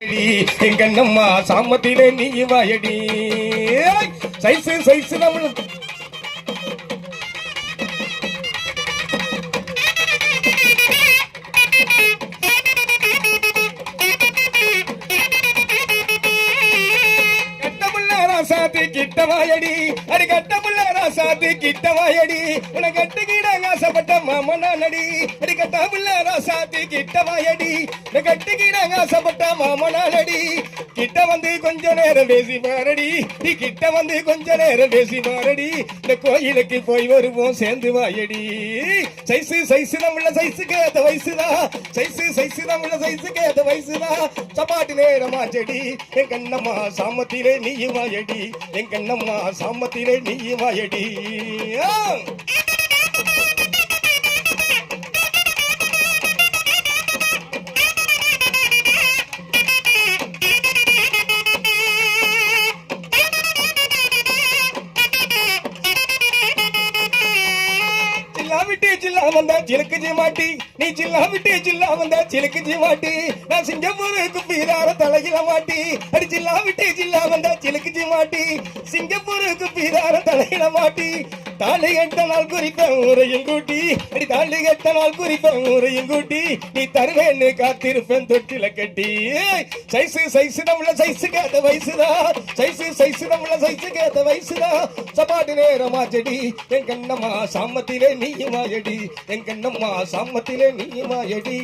எங்கண்ணம்மா சாமத்திலே நீ வாயடி size size நம்ம ராசாத்தி கிட்ட வாயடி அடி கட்டமுள்ள ராசாத்தி கிட்ட வாயடி உன கட்டுக்கிடாங்க ஆசைப்பட்ட மாமனா நடி அடி கட்டமுள்ள ராசாத்தி கிட்ட வாயடி கட்டுக்கிடாங்க ஆசைப்பட்ட மாமனா நடி கிட்ட வந்து கொஞ்ச நேரம் பேசி பாரடி நீ கிட்ட வந்து கொஞ்ச நேரம் பேசி பாரடி இந்த கோயிலுக்கு போய் வருவோம் சேர்ந்து வாயடி சைசு சைசு நம்மள சைஸுக்கு ஏத்த வயசுதான் சைசு சைசு நம்மள சைஸுக்கு ஏத்த வயசுதான் சப்பாட்டு நேரமா செடி என் கண்ணம்மா சாமத்திலே நீ வாயடி என் கண்ணம்மா சாமத்திலே நீ வாயடி விட்டு ஜில்லா வந்தா சிலுக்கு ஜிமாட்டி நீ ஜில்லா விட்டு ஜில்லா வந்தா சிலுக்கு ஜிமாட்டி நான் சிங்கப்பூருக்கு பீரார தலையில மாட்டி அடி ஜில்லா விட்டு ஜில்லா வந்தா சிலுக்கு ஜிமாட்டி சிங்கப்பூருக்கு பீரார தலையில மாட்டி தாலி கட்ட நாள் குறிப்பேன் ஊரையும் கூட்டி அடி தாலி கட்ட நாள் குறிப்பேன் ஊரையும் கூட்டி நீ தருவேன்னு காத்திருப்பேன் தொட்டில கட்டி சைசு சைசு நம்மள சைசு கேத்த வயசுதா சைசு சைசு நம்மள சைசு கேத்த வயசுதா சப்பாட்டு நேரமா செடி என் கண்ணம்மா சாமத்திலே நீ மாயடி என் கண்ணம்மா சாமத்திலே நீ மாயடி